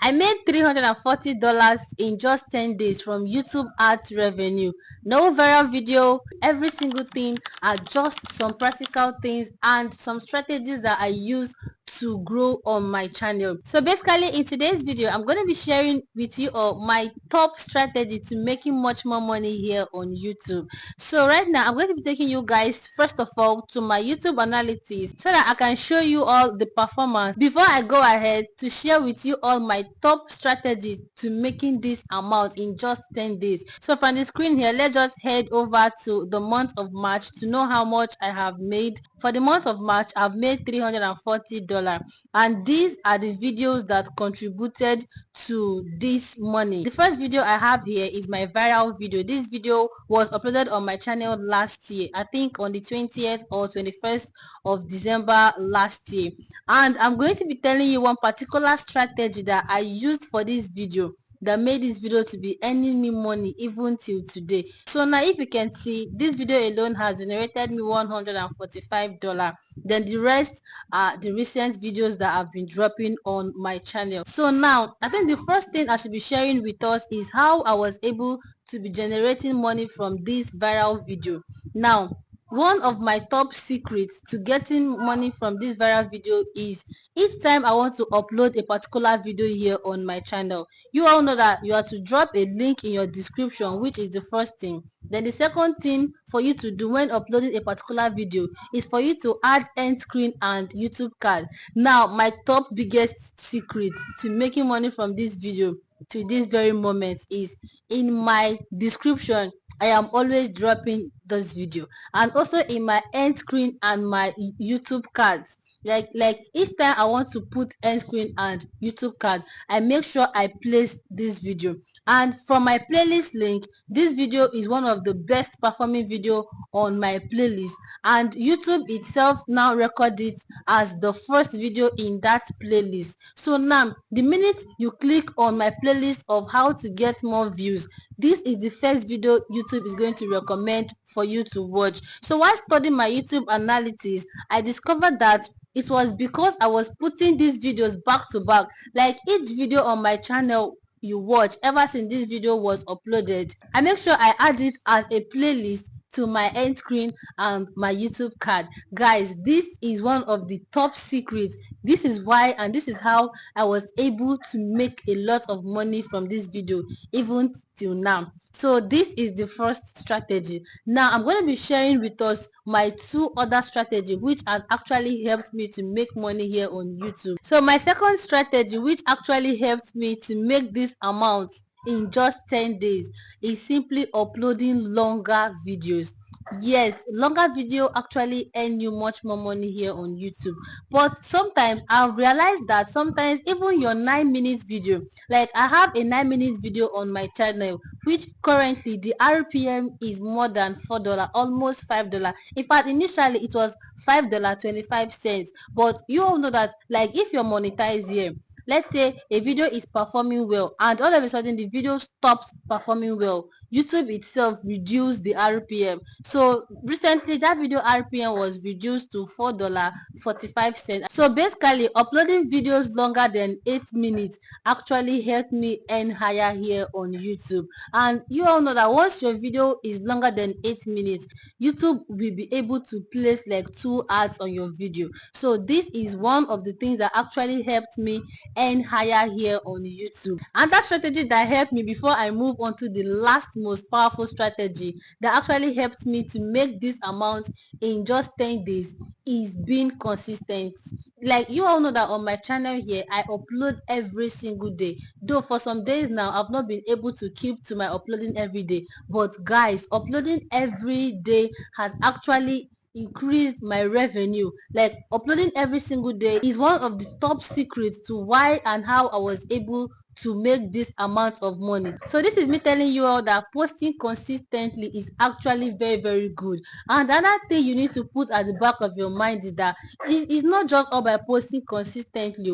I made $340 in just 10 days from YouTube ads revenue. No viral video, every single thing are just some practical things and some strategies that I use to grow on my channel. So basically in today's video, I'm going to be sharing with you all my top strategy to making much more money here on YouTube. So right now, I'm going to be taking you guys first of all to my YouTube analytics so that I can show you all the performance before I go ahead to share with you all my top strategies to making this amount in just 10 days. So from the screen here, let's just head over to the month of March to know how much I have made. For the month of March, I've made $340, and these are the videos that contributed to this money. The first video I have here is my viral video. This video was uploaded on my channel last year, I think on the 20th or 21st of December last year, and I'm going to be telling you one particular strategy that I used for this video that made this video to be earning me money even till today. So now if you can see, this video alone has generated me $145. Then the rest are the recent videos that I've been dropping on my channel. So now I think the first thing I should be sharing with us is how I was able to be generating money from this viral video. Now, one of my top secrets to getting money from this viral video is each time I want to upload a particular video here on my channel, you all know that you have to drop a link in your description, which is the first thing. Then the second thing for you to do when uploading a particular video is for you to add end screen and YouTube card. Now, my top biggest secret to making money from this video to this very moment is in my description. I am always dropping this video, and also in my end screen and my YouTube cards. Like each time I want to put end screen and YouTube card, I make sure I place this video. And from my playlist link, this video is one of the best performing video on my playlist, and YouTube itself now record it as the first video in that playlist. So now the minute you click on my playlist of how to get more views, this is the first video YouTube is going to recommend for you to watch. So while studying my YouTube analytics, I discovered that it was because I was putting these videos back to back. Like each video on my channel you watch ever since this video was uploaded, I make sure I add it as a playlist to my end screen and my YouTube card. Guys, this is one of the top secrets. This is why and this is how I was able to make a lot of money from this video even till now. So this is the first strategy. Now I'm going to be sharing with us my two other strategy which has actually helped me to make money here on YouTube. So my second strategy which actually helped me to make this amount in just 10 days is simply uploading longer videos. Yes, longer video actually earn you much more money here on YouTube, but sometimes I've realized that sometimes even your 9 minutes video, like I have a 9 minutes video on my channel which currently the RPM is more than $4, almost $5. In fact, initially it was $5.25, but you all know that like if you're monetized here, let's say a video is performing well and all of a sudden the video stops performing well, YouTube itself reduced the RPM. So recently that video RPM was reduced to $4.45. So basically uploading videos longer than 8 minutes actually helped me earn higher here on YouTube. And you all know that once your video is longer than 8 minutes, YouTube will be able to place like 2 ads on your video. So this is one of the things that actually helped me earn higher here on YouTube. And that strategy that helped me before I move on to the last most powerful strategy that actually helped me to make this amount in just 10 days is being consistent. Like you all know that on my channel here I upload every single day, though for some days now I've not been able to keep to my uploading every day, but guys, uploading every day has actually increased my revenue. Like uploading every single day is one of the top secrets to why and how I was able to make this amount of money. So this is me telling you all that posting consistently is actually very good. And another thing you need to put at the back of your mind is that it's not just all by posting consistently,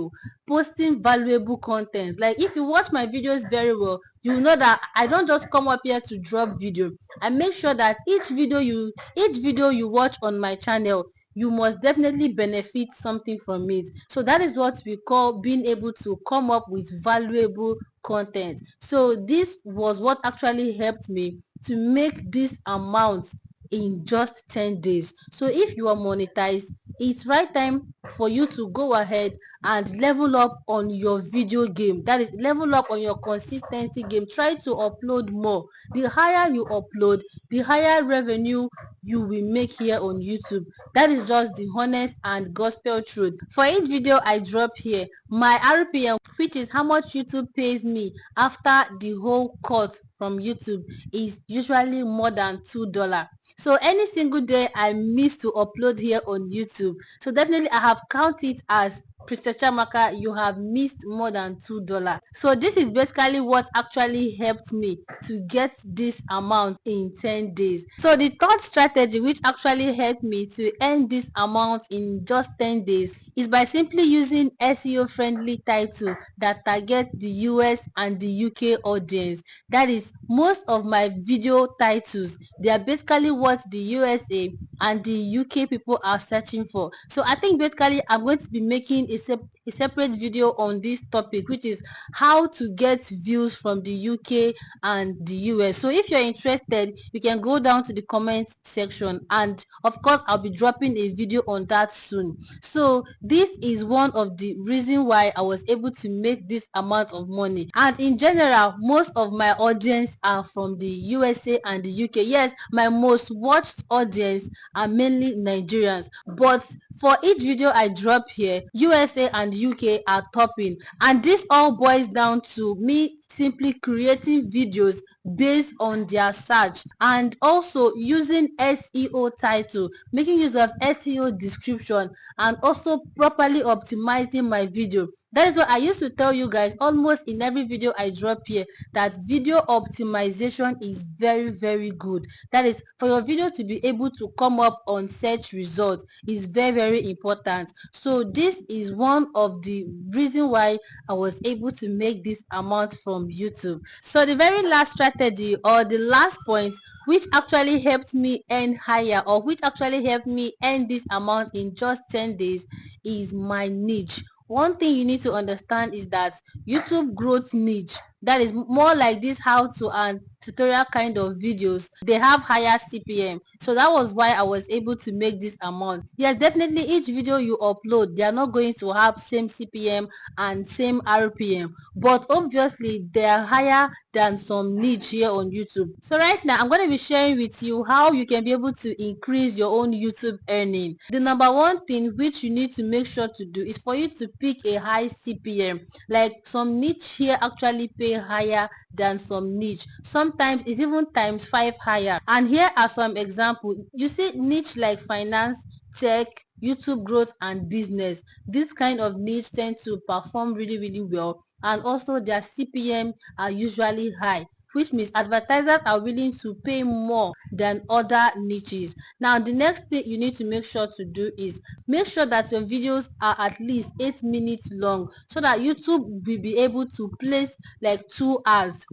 posting valuable content. Like if you watch my videos very well, you know that I don't just come up here to drop video. I make sure that each video you watch on my channel, you must definitely benefit something from it. So that is what we call being able to come up with valuable content. So this was what actually helped me to make this amount in just 10 days. So if you are monetized, it's right time for you to go ahead and level up on your video game. That is, level up on your consistency game. Try to upload more. The higher you upload, the higher revenue you will make here on YouTube. That is just the honest and gospel truth. For each video I drop here, my RPM, which is how much YouTube pays me after the whole cut from YouTube, is usually more than $2. So any single day I miss to upload here on YouTube, so definitely I have counted it as Princess Chamaka, you have missed more than $2. So this is basically what actually helped me to get this amount in 10 days. So the third strategy which actually helped me to earn this amount in just 10 days is by simply using SEO friendly title that target the US and the UK audience. That is, most of my video titles, they are basically what the USA and the UK people are searching for. So I think basically I'm going to be making a separate video on this topic, which is how to get views from the UK and the US. So if you're interested, you can go down to the comment section, and of course I'll be dropping a video on that soon. So this is one of the reason why I was able to make this amount of money. And in general, most of my audience are from the USA and the UK. Yes, my most watched audience are mainly Nigerians, but for each video I drop here, USA and UK are topping, and this all boils down to me simply creating videos based on their search, and also using SEO title, making use of SEO description, and also properly optimizing my video. That is what I used to tell you guys almost in every video I drop here, that video optimization is very, very good. That is, for your video to be able to come up on search results is very, very important. So this is one of the reason why I was able to make this amount from YouTube. So the very last strategy, or the last point, which actually helped me earn higher, or which actually helped me earn this amount in just 10 days, is my niche. One thing you need to understand is that YouTube growth niche, that is more like this how to and tutorial kind of videos, they have higher CPM. So that was why I was able to make this amount. Yeah, definitely each video you upload, they are not going to have same CPM and same RPM, but obviously they are higher than some niche here on YouTube. So right now I'm going to be sharing with you how you can be able to increase your own YouTube earning. The number one thing which you need to make sure to do is for you to pick a high CPM. Like some niche here actually pay higher than some niche. Sometimes it's even times 5 higher. And here are some examples. You see niche like finance, tech, YouTube growth and business. This kind of niche tend to perform really, really well, and also their CPM are usually high, which means advertisers are willing to pay more than other niches. Now the next thing you need to make sure to do is make sure that your videos are at least 8 minutes long, so that YouTube will be able to place like 2 ads,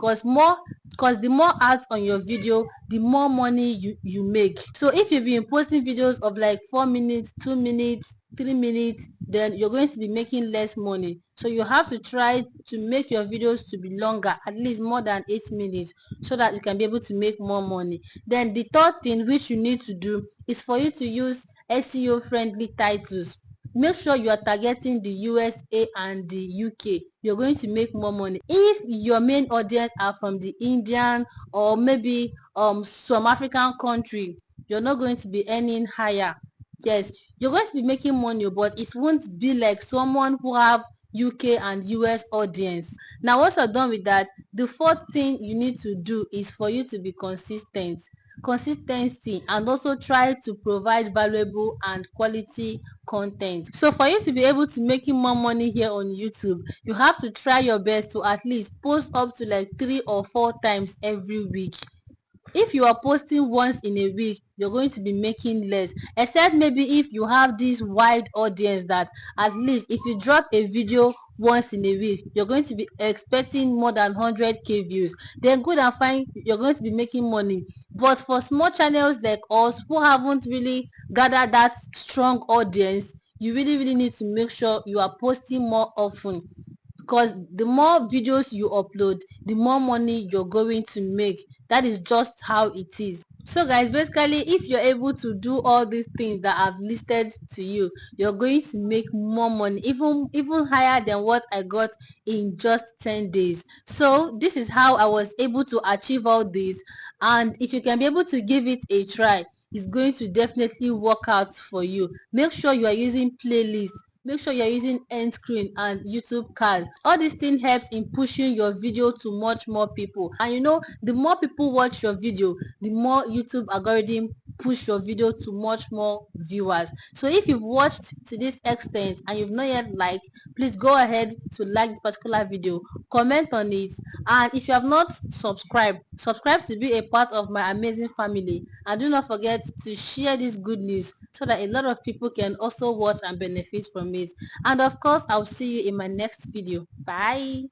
because the more ads on your video, the more money you make. So if you've been posting videos of like 4 minutes, 2 minutes, 3 minutes, then you're going to be making less money. So you have to try to make your videos to be longer, at least more than 8 minutes, so that you can be able to make more money. Then the third thing which you need to do is for you to use SEO friendly titles. Make sure you are targeting the USA and the UK. You're going to make more money. If your main audience are from the Indian or maybe some African country, you're not going to be earning higher. Yes, you're going to be making money, but it won't be like someone who have UK and US audience. Now once you're done with that, the fourth thing you need to do is for you to be consistent. Consistency, and also try to provide valuable and quality content. So for you to be able to making more money here on YouTube, you have to try your best to at least post up to like 3 or 4 times every week. If you are posting once in a week, you're going to be making less, except maybe if you have this wide audience that at least if you drop a video once in a week, you're going to be expecting more than 100k views, then good and fine, you're going to be making money. But for small channels like us who haven't really gathered that strong audience, you really need to make sure you are posting more often, because the more videos you upload, the more money you're going to make. That is just how it is. So guys, basically if you're able to do all these things that I've listed to you, you're going to make more money, even higher than what I got in just 10 days. So this is how I was able to achieve all this, and if you can be able to give it a try, it's going to definitely work out for you. Make sure you are using playlists, make sure you're using end screen and YouTube card. All these things helps in pushing your video to much more people, and you know, the more people watch your video, the more YouTube algorithm push your video to much more viewers. So if you've watched to this extent and you've not yet liked, please go ahead to like this particular video, comment on it, and if you have not subscribed, subscribe to be a part of my amazing family, and do not forget to share this good news so that a lot of people can also watch and benefit from it. And of course, I'll see you in my next video. Bye.